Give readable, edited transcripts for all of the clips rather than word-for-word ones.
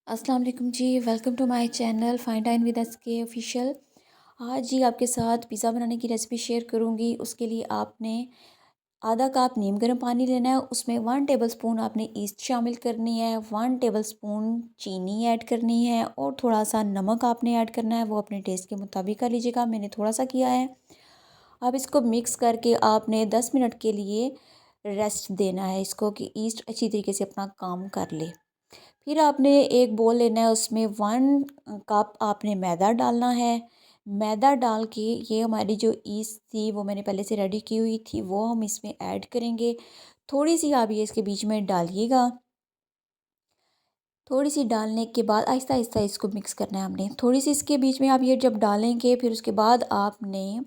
अस्सलाम वालेकुम जी। Welcome to my channel fine dine with SK official. आज जी आपके साथ पिज़्ज़ा बनाने की रेसिपी शेयर करूंगी। उसके लिए आपने आधा कप नीम गर्म पानी लेना है। उसमें 1 टेबलस्पून आपने ईस्ट शामिल करनी है, 1 टेबलस्पून चीनी ऐड करनी है और थोड़ा सा नमक आपने ऐड करना है। वो अपने टेस्ट के मुताबिक कर लीजिएगा, मैंने थोड़ा सा किया है। अब इसको मिक्स करके आपने 10 मिनट के लिए रेस्ट देना है इसको, कि ईस्ट अच्छी तरीके से अपना काम कर ले। फिर आपने एक बोल लेना है, उसमें 1 कप आपने मैदा डालना है। मैदा डाल के ये हमारी जो ईस्ट थी वो मैंने पहले से रेडी की हुई थी, वो हम इसमें ऐड करेंगे। थोड़ी सी आप ये इसके बीच में डालिएगा। थोड़ी सी डालने के बाद आहिस्ता आहिस्ता इसको मिक्स करना है हमने। थोड़ी सी इसके बीच में आप ये जब डालेंगे, फिर उसके बाद आपने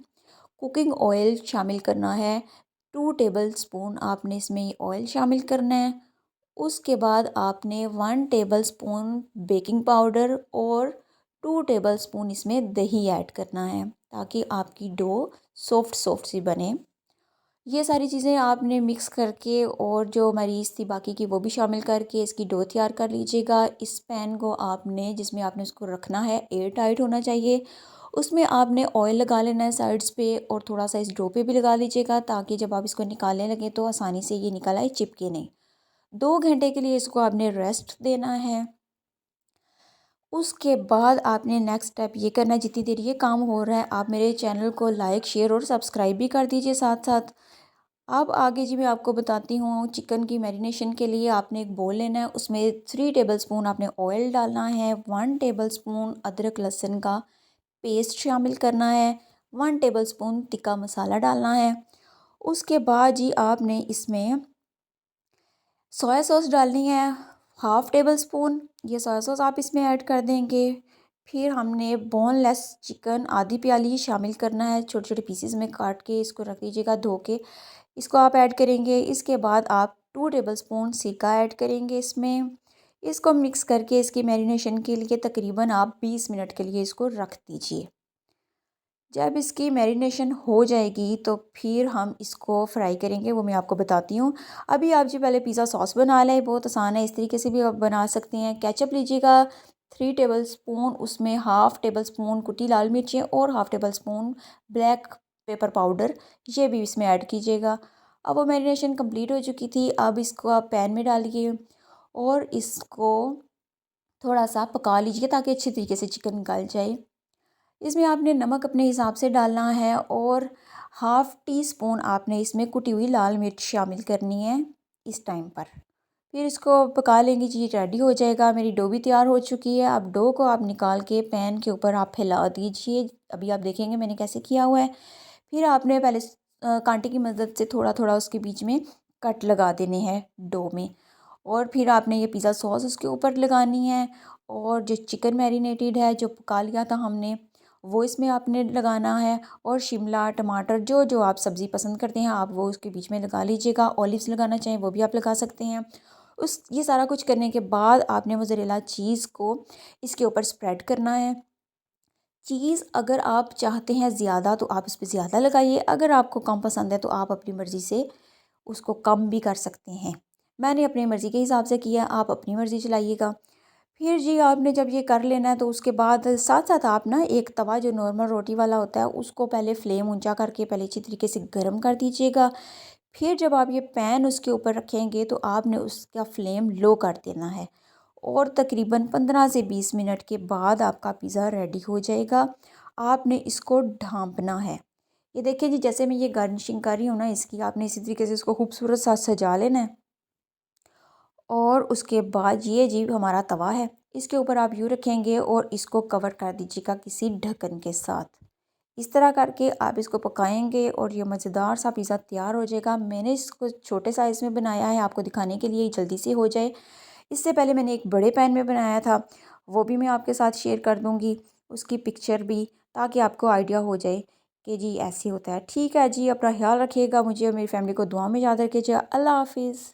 कुकिंग ऑयल शामिल करना है। 2 टेबलस्पून आपने इसमें ऑयल शामिल करना है। उसके बाद आपने 1 टेबलस्पून बेकिंग पाउडर और 2 टेबलस्पून इसमें दही ऐड करना है, ताकि आपकी डो सॉफ्ट सॉफ्ट सी बने। ये सारी चीज़ें आपने मिक्स करके और जो मरीज़ थी बाकी की वो भी शामिल करके इसकी डो तैयार कर लीजिएगा। इस पैन को आपने जिसमें आपने उसको रखना है एयर टाइट होना चाहिए। उसमें आपने ऑयल लगा लेना है साइड्स पे, और थोड़ा सा इस डो पे भी लगा लीजिएगा, ताकि जब आप इसको निकालने लगे तो आसानी से ये निकल आए, चिपके नहीं। 2 घंटे के लिए इसको आपने रेस्ट देना है। उसके बाद आपने नेक्स्ट स्टेप ये करना है, जितनी देर ये काम हो रहा है आप मेरे चैनल को लाइक शेयर और सब्सक्राइब भी कर दीजिए साथ साथ। अब आगे जी मैं आपको बताती हूँ। चिकन की मैरिनेशन के लिए आपने एक बोल लेना है, उसमें 3 टेबलस्पून आपने ऑयल डालना है, 1 टेबलस्पून अदरक लहसुन का पेस्ट शामिल करना है, 1 टेबलस्पून तिक्का मसाला डालना है। उसके बाद जी आपने इसमें सोया सॉस डालनी है, 1/2 टेबलस्पून। ये सोया सॉस आप इसमें ऐड कर देंगे। फिर हमने बोनलेस चिकन आधी प्याली शामिल करना है, छोटे छोटे पीसेस में काट के इसको रख दीजिएगा धो के। इसको आप ऐड करेंगे। इसके बाद आप 2 टेबलस्पून सिरका ऐड करेंगे इसमें। इसको मिक्स करके इसकी मैरिनेशन के लिए तकरीबन आप 20 मिनट के लिए इसको रख दीजिए। जब इसकी मैरिनेशन हो जाएगी तो फिर हम इसको फ्राई करेंगे, वो मैं आपको बताती हूँ। अभी आप जी पहले पिज़्ज़ा सॉस बना लें, बहुत आसान है, इस तरीके से भी आप बना सकते हैं। केचप लीजिएगा 3 टेबलस्पून, उसमें 1/2 टेबलस्पून कुटी लाल मिर्चें और 1/2 टेबलस्पून ब्लैक पेपर पाउडर, ये भी इसमें ऐड कीजिएगा। अब वो मैरिनेशन कंप्लीट हो चुकी थी। अब इसको आप पैन में डालिए और इसको थोड़ा सा पका लीजिए, ताकि अच्छी तरीके से चिकन निकल जाए। इसमें आपने नमक अपने हिसाब से डालना है, और 1/2 टी स्पून आपने इसमें कुटी हुई लाल मिर्च शामिल करनी है इस टाइम पर। फिर इसको पका लेंगे जी, रेडी हो जाएगा। मेरी डो भी तैयार हो चुकी है। अब डो को आप निकाल के पैन के ऊपर आप फैला दीजिए। अभी आप देखेंगे मैंने कैसे किया हुआ है। फिर आपने पहले कांटे की मदद से थोड़ा थोड़ा उसके बीच में कट लगा देने हैं डो में, और फिर आपने ये पिज़्ज़ा सॉस उसके ऊपर लगानी है। और जो चिकन मैरिनेटेड है जो पका लिया था हमने, वो इसमें आपने लगाना है। और शिमला टमाटर जो जो आप सब्ज़ी पसंद करते हैं आप वो उसके बीच में लगा लीजिएगा। ऑलिव्स लगाना चाहें वो भी आप लगा सकते हैं। उस ये सारा कुछ करने के बाद आपने मोज़रेला चीज़ को इसके ऊपर स्प्रेड करना है। चीज़ अगर आप चाहते हैं ज़्यादा तो आप इस पे ज़्यादा लगाइए, अगर आपको कम पसंद है तो आप अपनी मर्ज़ी से उसको कम भी कर सकते हैं। मैंने अपनी मर्ज़ी के हिसाब से किया, आप अपनी मर्ज़ी चलाइएगा। फिर जी आपने जब ये कर लेना है तो उसके बाद साथ साथ आप ना एक तवा जो नॉर्मल रोटी वाला होता है उसको पहले फ्लेम ऊंचा करके पहले अच्छी तरीके से गर्म कर दीजिएगा। फिर जब आप ये पैन उसके ऊपर रखेंगे तो आपने उसका फ्लेम लो कर देना है, और तकरीबन 15 से 20 मिनट के बाद आपका पिज़्ज़ा रेडी हो जाएगा। आपने इसको ढाँपना है। ये देखिए जी, जैसे मैं ये गार्निशिंग कर रही हूँ ना इसकी, आपने इसी तरीके से इसको खूबसूरत सा सजा लेना है। और उसके बाद ये जी हमारा तवा है, इसके ऊपर आप यूँ रखेंगे और इसको कवर कर दीजिएगा किसी ढक्कन के साथ। इस तरह करके आप इसको पकाएंगे और ये मज़ेदार सा पिज़्ज़ा तैयार हो जाएगा। मैंने इसको छोटे साइज़ में बनाया है आपको दिखाने के लिए जल्दी से हो जाए। इससे पहले मैंने एक बड़े पैन में बनाया था, वो भी मैं आपके साथ शेयर कर दूँगी, उसकी पिक्चर भी, ताकि आपको आइडिया हो जाए कि जी ऐसे होता है। ठीक है जी, अपना ख्याल रखिएगा, मुझे और मेरी फैमिली को दुआ में याद रखिएगा। अल्लाह हाफ़िज़।